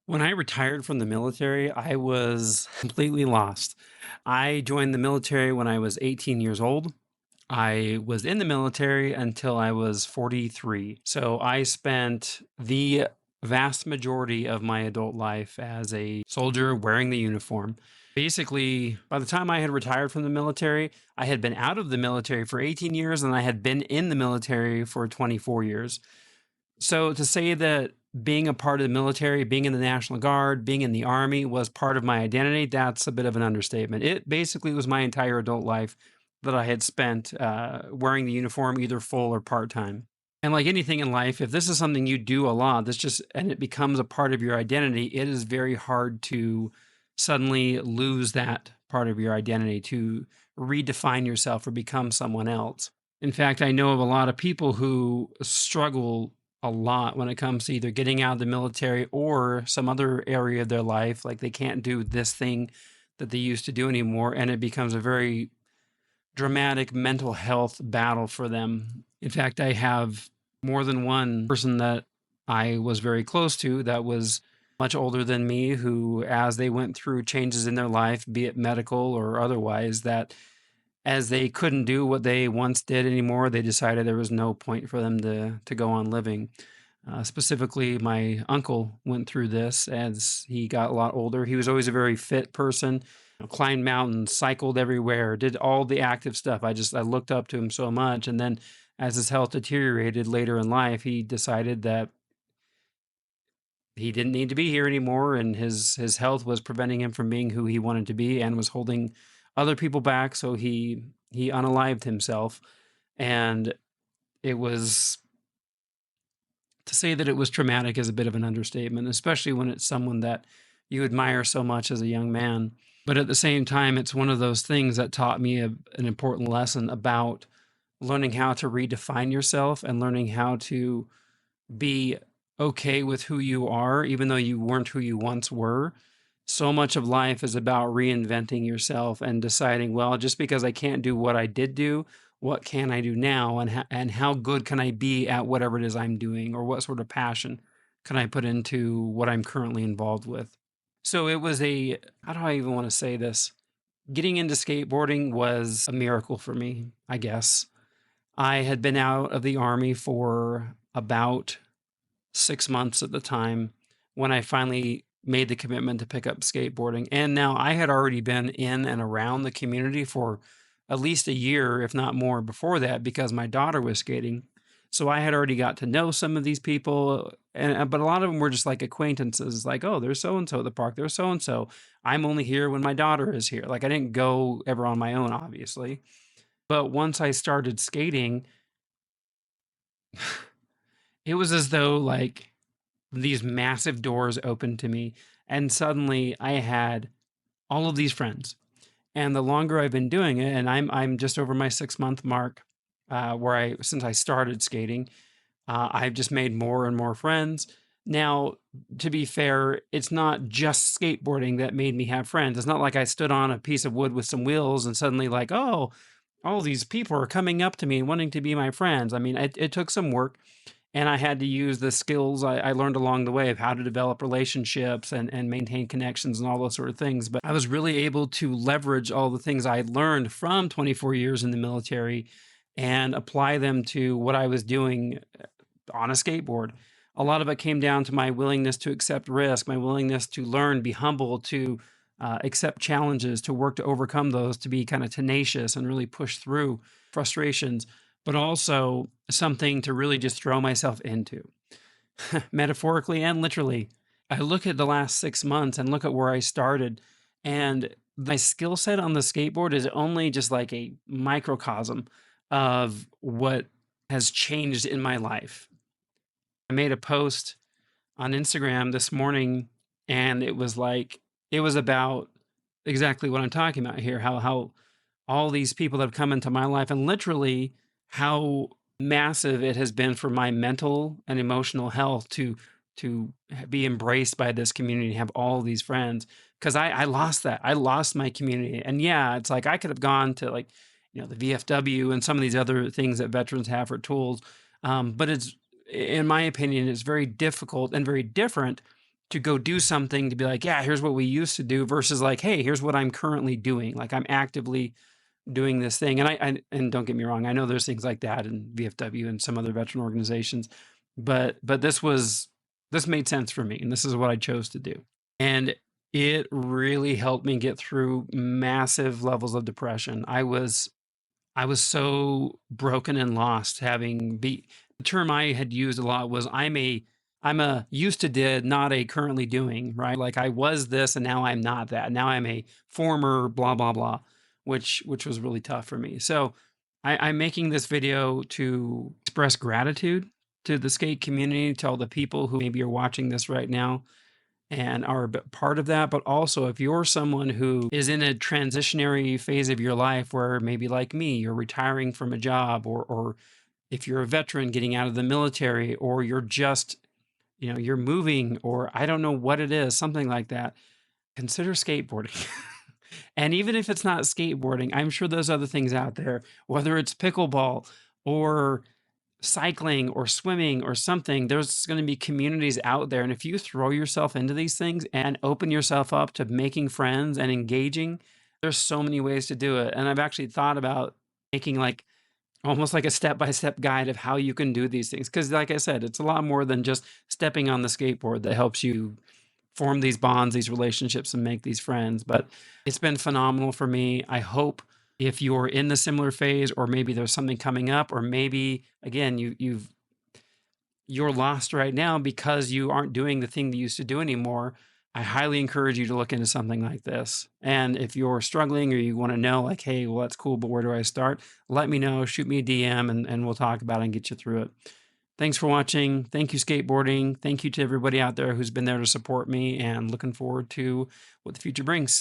When I retired from the military, I was completely lost. I joined the military when I was 18 years old. I was in the military until I was 43. So I spent the vast majority of my adult life as a soldier wearing the uniform. Basically, by the time I had retired from the military, I had been out of the military for 18 years and I had been in the military for 24 years. So to say that being a part of the military, being in the National Guard, being in the Army was part of my identity, that's a bit of an understatement. It basically was my entire adult life that I had spent wearing the uniform, either full or part time. And like anything in life, if this is something you do a lot, this just and it becomes a part of your identity, it is very hard to suddenly lose that part of your identity, to redefine yourself or become someone else. In fact, I know of a lot of people who struggle a lot when it comes to either getting out of the military or some other area of their life. Like they can't do this thing that they used to do anymore. And it becomes a very dramatic mental health battle for them. In fact, I have more than one person that I was very close to that was much older than me who, as they went through changes in their life, be it medical or otherwise, that as they couldn't do what they once did anymore, they decided there was no point for them to go on living. Specifically, my uncle went through this as he got a lot older. He was always a very fit person, climbed mountains, cycled everywhere, did all the active stuff. I looked up to him so much. And then as his health deteriorated later in life, he decided that he didn't need to be here anymore, and his health was preventing him from being who he wanted to be and was holding other people back. So he unalived himself, and it was to say that it was traumatic is a bit of an understatement, especially when it's someone that you admire so much as a young man. But at the same time, it's one of those things that taught me an important lesson about learning how to redefine yourself and learning how to be okay with who you are, even though you weren't who you once were. So much of life is about reinventing yourself and deciding, well, just because I can't do what I did do, what can I do now, and and how good can I be at whatever it is I'm doing, or what sort of passion can I put into what I'm currently involved with. So it was a how do I even want to say this? Getting into skateboarding was a miracle for me, I guess. I had been out of the army for about 6 months at the time when I finally made the commitment to pick up skateboarding. And now I had already been in and around the community for at least a year, if not more, before that because my daughter was skating. So I had already got to know some of these people, and but a lot of them were just like acquaintances. Like, oh, there's so and so at the park. There's so and so. I'm only here when my daughter is here. Like, I didn't go ever on my own, obviously. But once I started skating, it was as though like these massive doors opened to me, and suddenly I had all of these friends. And the longer I've been doing it, and I'm just over my 6 month mark, where I since I started skating, I've just made more and more friends. Now, to be fair, it's not just skateboarding that made me have friends. It's not like I stood on a piece of wood with some wheels and suddenly like, oh, all these people are coming up to me and wanting to be my friends. I mean, it took some work, and I had to use the skills I learned along the way of how to develop relationships and maintain connections and all those sort of things. But I was really able to leverage all the things I learned from 24 years in the military and apply them to what I was doing on a skateboard. A lot of it came down to my willingness to accept risk, my willingness to learn, be humble, to accept challenges, to work to overcome those, to be kind of tenacious and really push through frustrations, but also something to really just throw myself into, metaphorically and literally. I look at the last 6 months and look at where I started, and my skill set on the skateboard is only just like a microcosm of what has changed in my life. I made a post on Instagram this morning, and it was about exactly what I'm talking about here, how all these people that have come into my life and literally how massive it has been for my mental and emotional health to be embraced by this community, have all these friends. Because I lost that. I lost my community. And yeah, it's like I could have gone to like, the VFW and some of these other things that veterans have for tools. But it's in my opinion, it's very difficult and very different to go do something to be like, yeah, here's what we used to do versus like, hey, here's what I'm currently doing. Like I'm actively doing this thing. And don't get me wrong, I know there's things like that in VFW and some other veteran organizations, but this made sense for me, and this is what I chose to do. And it really helped me get through massive levels of depression. I was so broken and lost having be the term I had used a lot was I'm a used to did, not a currently doing, right? Like I was this and now I'm not that. Now I'm a former blah blah blah, which was really tough for me. So I'm making this video to express gratitude to the skate community, to all the people who maybe are watching this right now and are a part of that. But also, if you're someone who is in a transitionary phase of your life where maybe like me, you're retiring from a job, or if you're a veteran getting out of the military, or you're just, you're moving, or I don't know what it is, something like that, consider skateboarding. And even if it's not skateboarding, I'm sure there's other things out there, whether it's pickleball or cycling or swimming or something. There's going to be communities out there. And if you throw yourself into these things and open yourself up to making friends and engaging, there's so many ways to do it. And I've actually thought about making like almost like a step-by-step guide of how you can do these things. Because like I said, it's a lot more than just stepping on the skateboard that helps you form these bonds, these relationships, and make these friends. But it's been phenomenal for me. I hope if you're in the similar phase, or maybe there's something coming up, or maybe again you're lost right now because you aren't doing the thing that you used to do anymore. I highly encourage you to look into something like this. And if you're struggling or you want to know, like, hey, well, that's cool, but where do I start? Let me know. Shoot me a DM and we'll talk about it and get you through it. Thanks for watching. Thank you, skateboarding. Thank you to everybody out there who's been there to support me, and looking forward to what the future brings.